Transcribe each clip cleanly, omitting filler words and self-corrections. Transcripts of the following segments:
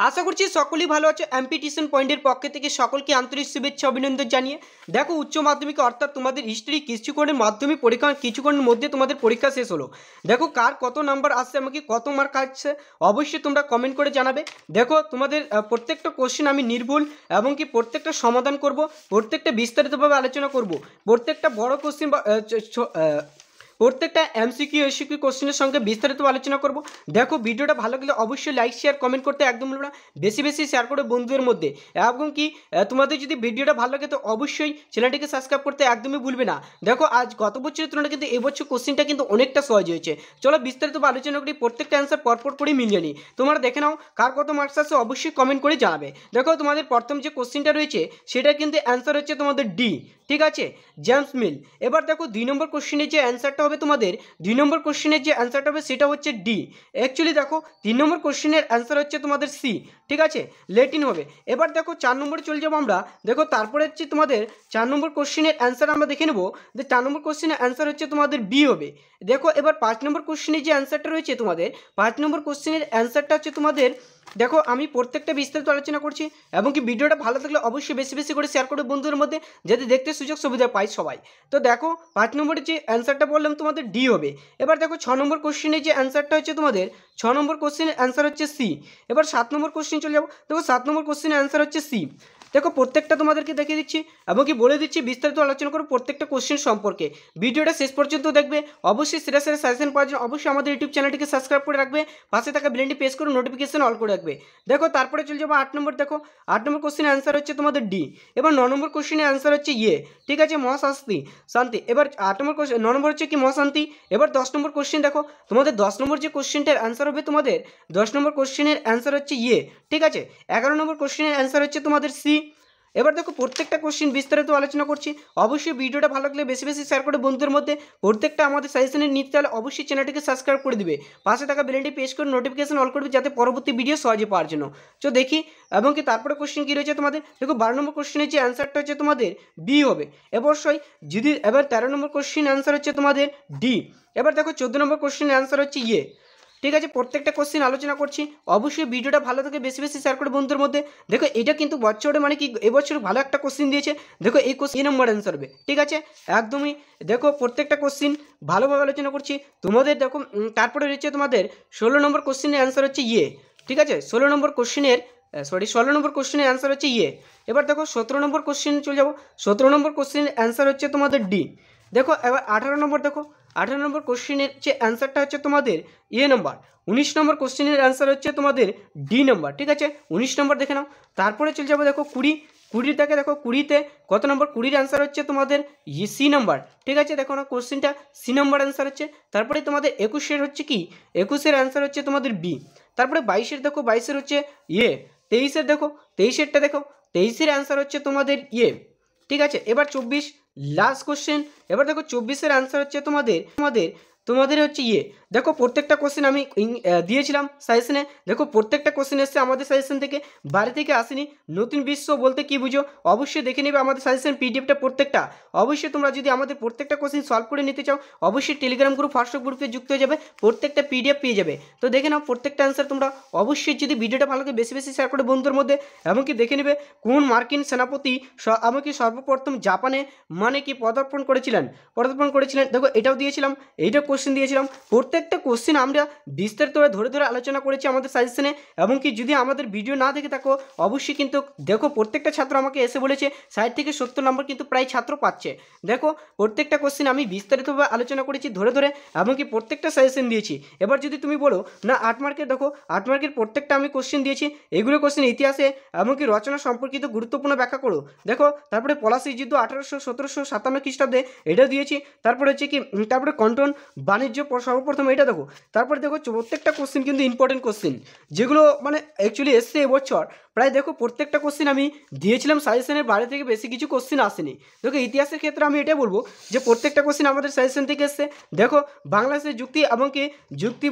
আশা করছি সকলেই ভালো আছে। এমপি টিউশন পয়েন্টের পক্ষ থেকে সকলকে আন্তরিক শুভেচ্ছা অভিনন্দন জানিয়ে দেখো উচ্চ মাধ্যমিকে অর্থাৎ তোমাদের হিস্ট্রি কিছুক্ষণের মাধ্যমিক পরীক্ষা কিছুক্ষণের মধ্যে তোমাদের পরীক্ষা শেষ হলো। দেখো কার কত নাম্বার আসছে, আমাকে কত মার্ক আসছে অবশ্যই তোমরা কমেন্ট করে জানাবে। দেখো তোমাদের প্রত্যেকটা কোশ্চেন আমি নির্ভুল এবং কি প্রত্যেকটা সমাধান করব, প্রত্যেকটা বিস্তারিতভাবে আলোচনা করব, প্রত্যেকটা বড় কোশ্চেন বা প্রত্যেকটা এমসিকিউ এসিকিউ কোশ্চেনের সঙ্গে বিস্তারিত আলোচনা করব। দেখো ভিডিওটা ভালো লাগলে অবশ্যই লাইক শেয়ার কমেন্ট করতে একদম ভুলবে না, বেশি বেশি শেয়ার করো বন্ধুদের মধ্যে। এবং কি তোমাদের যদি ভিডিওটা ভালো লাগে তো অবশ্যই চ্যানেলটিকে সাবস্ক্রাইব করতে একদমই ভুলবে না। দেখো আজ গত বছরের তুলনায় কিন্তু এবছর কোশ্চেনটা কিন্তু অনেকটা সহজ হয়েছে। চলো বিস্তারিত আলোচনা করি, প্রত্যেকটা অ্যান্সার পরপর করে মিলিয়ে নিই। তোমরা দেখে নাও কার কত মার্কস আছে অবশ্যই কমেন্ট করে জানাবে। দেখো তোমাদের প্রথম যে কোশ্চেনটা রয়েছে সেটা কিন্তু অ্যান্সার হচ্ছে তোমাদের ডি, ঠিক আছে, জেমস মিল। এবার দেখো 2 নম্বর কোশ্চেনের যে অ্যান্সারটা হবে তোমাদের 2 নম্বর কোশ্চেনের যে অ্যান্সারটা হবে সেটা হচ্ছে ডি। অ্যাকচুয়ালি দেখো 3 নম্বর কোশ্চেনের অ্যান্সার হচ্ছে তোমাদের সি, ঠিক আছে, লেটিন হবে। এবার দেখো 4 নম্বরে চলে যাবো আমরা। দেখো তারপরে হচ্ছে তোমাদের 4 নম্বর কোশ্চেনের অ্যান্সার আমরা দেখে নেবো যে 4 নম্বর কোশ্চেনের অ্যান্সার হচ্ছে তোমাদের বি হবে। দেখো এবার 5 নম্বর কোশ্চেনের যে অ্যান্সারটা রয়েছে তোমাদের 5 নম্বর কোশ্চেনের অ্যান্সারটা হচ্ছে তোমাদের, দেখো আমি প্রত্যেকটা বিস্তারিত আলোচনা করছি এবং কি ভিডিওটা ভালো থাকলে অবশ্যই বেশি বেশি করে শেয়ার করবে বন্ধুদের মধ্যে, যাতে দেখতে সুযোগ সুবিধা পাই সবাই। তো দেখো 5 নম্বরের যে অ্যান্সারটা বললাম তোমাদের ডি হবে। এবার দেখো 6 নম্বর কোশ্চেনের যে অ্যান্সারটা হচ্ছে তোমাদের 6 নম্বর কোশ্চেনের অ্যান্সার হচ্ছে সি। এবার 7 নম্বর কোশ্চেন চলে যাবো। দেখো 7 নম্বর কোশ্চেনের অ্যান্সার হচ্ছে সি। দেখো প্রত্যেকটা তোমাদেরকে দেখিয়ে দিচ্ছি এবং কি বলে দিচ্ছি বিস্তারিত আলোচনা করো প্রত্যেকটা কোশ্চেন সম্পর্কে। ভিডিওটা শেষ পর্যন্ত দেখবে, অবশ্যই সেরা সেরা সাজেশন পাওয়ার জন্য অবশ্যই আমাদের ইউটিউব চ্যানেলটিকে সাবস্ক্রাইব করে রাখবে, পাশে থাকা বেলটি প্রেস করে নোটিফিকেশন অল করে রাখবে। দেখো তারপরে চলে যাবো 8 নম্বর। দেখো 8 নম্বর কোশ্চেনের অ্যান্সার হচ্ছে তোমাদের ডি। এবার 9 নম্বর কোশ্চেনের অ্যান্সার হচ্ছে ইয়ে, ঠিক আছে, মহাশান্তি শান্তি। এবার 8 নম্বর কোশ্চেন 9 নম্বর হচ্ছে কি মহাশান্তি। এবার 10 নম্বর কোশ্চেন দেখো তোমাদের 10 নম্বর যে কোশ্চেনটার অ্যান্সার হবে তোমাদের 10 নম্বর কোশ্চেনের অ্যান্সার হচ্ছে ইয়ে, ঠিক আছে। 11 নম্বর কোশ্চেনের অ্যান্সার হচ্ছে তোমাদের সি। এবার দেখো প্রত্যেকটা কোশ্চেন বিস্তারিত আলোচনা করছি, অবশ্যই ভিডিওটা ভালো লাগলে বেশি বেশি শেয়ার করে বন্ধুদের মধ্যে। প্রত্যেকটা আমাদের সাজেশনের নিতে হলে অবশ্যই চ্যানেলটিকে সাবস্ক্রাইব করে দিবে, পাশে থাকা বেলটি প্রেস করে নোটিফিকেশন অল করবে যাতে পরবর্তী ভিডিও সহজে পাওয়ার জন্য। তো দেখি এবং কি তারপরে কোশ্চেন কী রয়েছে তোমাদের। দেখো 12 নম্বর কোশ্চেনের যে অ্যান্সারটা হচ্ছে তোমাদের বি হবে অবশ্যই যদি। এবার 13 নম্বর কোশ্চেন অ্যান্সার হচ্ছে তোমাদের ডি। এবার দেখো 14 নম্বর কোশ্চেনের অ্যান্সার হচ্ছে ইয়ে, ঠিক আছে। প্রত্যেকটা কোশ্চেন আলোচনা করছি, অবশ্যই ভিডিওটা ভালো থাকে বেশি বেশি শেয়ার করে বন্ধুদের মধ্যে। দেখো এটা কিন্তু বছরে মানে কি এবছর ভালো একটা কোশ্চেন দিয়েছে। দেখো এই কোশ্চেন এই নম্বর অ্যান্সার হবে, ঠিক আছে, একদমই। দেখো প্রত্যেকটা কোশ্চেন ভালোভাবে আলোচনা করছি তোমাদের। দেখো তারপরে রয়েছে তোমাদের 16 নম্বর কোশ্চেনের অ্যান্সার হচ্ছে ইয়ে, ঠিক আছে, 16 নম্বর কোশ্চেনের 16 নম্বর কোশ্চেনের অ্যান্সার হচ্ছে ইয়ে। এবার দেখো 17 নম্বর কোশ্চেন চলে যাবো। 17 নম্বর কোশ্চেনের অ্যান্সার হচ্ছে তোমাদের ডি। দেখো এবার 18 নম্বর। দেখো 18 নম্বর কোশ্চেনের যে অ্যান্সারটা হচ্ছে তোমাদের এ নম্বর। 19 নম্বর কোশ্চেনের অ্যান্সার হচ্ছে তোমাদের ডি নম্বর, ঠিক আছে, 19 নম্বর দেখে নাও। তারপরে চলে যাবো দেখো 20 থেকে। দেখো 20-তে কত নম্বর, 20-র অ্যান্সার হচ্ছে তোমাদের সি নম্বর, ঠিক আছে। দেখো না কোশ্চেনটা সি নম্বর অ্যান্সার হচ্ছে। তারপরে তোমাদের 21-এর হচ্ছে কি 21-এর অ্যান্সার হচ্ছে তোমাদের বি। তারপরে 22-এর দেখো 22-এর হচ্ছে ইয়ে। 23-এর দেখো 23-এরটা দেখো 23-এর অ্যান্সার হচ্ছে তোমাদের ইয়ে, ঠিক আছে। এবার 24 লাস্ট কোশ্চেন। এবার দেখো 24-এর অ্যান্সার হচ্ছে তোমাদের তোমাদের তোমাদের হচ্ছে ইয়ে। দেখো প্রত্যেকটা কোশ্চেন আমি দিয়েছিলাম সাজেশনে। দেখো প্রত্যেকটা কোশ্চেন এসছে আমাদের সাজেশন থেকে, বাইরে থেকে আসেনি। নতুন বিশ্ব বলতে কি বুঝো অবশ্যই দেখে নেবে আমাদের সাজেশন পিডিএফটা প্রত্যেকটা। অবশ্যই তোমরা যদি আমাদের প্রত্যেকটা কোশ্চেন সলভ করে নিতে চাও অবশ্যই টেলিগ্রাম গ্রুপ হোয়াটসঅ্যাপ গ্রুপে যুক্ত হয়ে যাবে, প্রত্যেকটা পিডিএফ পেয়ে যাবে। তো দেখে নাও প্রত্যেকটা অ্যান্সার তোমরা অবশ্যই যদি ভিডিওটা ভালো লাগে বেশি বেশি শেয়ার করে বন্ধুদের মধ্যে। এমনকি দেখে নেবে কোন মার্কিন সেনাপতি এমনকি সর্বপ্রথম জাপানে মানে কি পদার্পণ করেছিলেন। দেখো এটাও দিয়েছিলাম, এইটা কোশ্চেন দিয়েছিলাম। প্রত্যেকটা কোশ্চেন আমরা বিস্তারিতভাবে ধরে ধরে আলোচনা করেছি আমাদের সাজেশনে। এবং কি যদি আমাদের ভিডিও না দেখে থাকো অবশ্যই কিন্তু দেখো প্রত্যেকটা ছাত্র আমাকে এসে বলেছে 60 থেকে 70 নম্বর কিন্তু প্রায় ছাত্র পাচ্ছে। দেখো প্রত্যেকটা কোশ্চেন আমি বিস্তারিতভাবে আলোচনা করেছি ধরে ধরে এবং কি প্রত্যেকটা সাজেশন দিয়েছি। এবার যদি তুমি বলো না 8 মার্কের, দেখো 8 মার্কের প্রত্যেকটা আমি কোশ্চেন দিয়েছি। এগুলো কোশ্চেন ইতিহাসে এমনকি রচনা সম্পর্কিত গুরুত্বপূর্ণ ব্যাখ্যা করো। দেখো তারপরে পলাশী যুদ্ধ 1757 খ্রিস্টাব্দে এটা দিয়েছি। তারপরে হচ্ছে কি তারপরে কন্টন বাণিজ্য সর্বপ্রথম এটা দেখো। তারপরে দেখো প্রত্যেকটা কোশ্চেন কিন্তু ইম্পর্টেন্ট কোশ্চেন যেগুলো মানে অ্যাকচুয়ালি এসছে এবছর প্রায়। দেখো প্রত্যেকটা কোশ্চেন আমি দিয়েছিলাম সাজেশনের বাইরে থেকে, বেশি কিছু কোশ্চেন আসেনি। দেখো ইতিহাসের ক্ষেত্রে আমি এটাই বলবো যে প্রত্যেকটা কোশ্চেন আমাদের সাজেশন থেকে এসছে। দেখো বাংলাদেশের যুক্তি এবং কি যুক্তি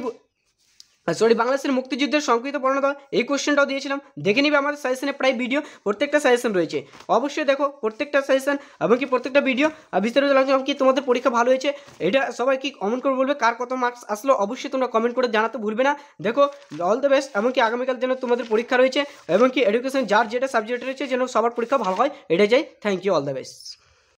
সরি বাংলাদেশের মুক্তিযুদ্ধের সংকৃত বর্ণনা এই কোশ্চেনটাও দিয়েছিলাম, দেখে নিবে আমাদের সাজেশনে প্রায় ভিডিও প্রত্যেকটা সাজেশন রয়েছে, অবশ্যই দেখো প্রত্যেকটা সাজেশন এবং কি প্রত্যেকটা ভিডিও বিস্তারিত লাগছে কি তোমাদের পরীক্ষা ভালো হয়েছে এটা সবাই কি কমেন্ট করে বলবে, কার কত মার্কস আসলো অবশ্যই তোমরা কমেন্ট করে জানাতে ভুলবে না। দেখো অল দ্য বেস্ট, এমনকি আগামীকাল যেন তোমাদের পরীক্ষা রয়েছে এবং কি এডুকেশন যার যেটা সাবজেক্ট রয়েছে যেন সবার পরীক্ষা ভালো হয়, এটাই চাই। Thank you, all the best.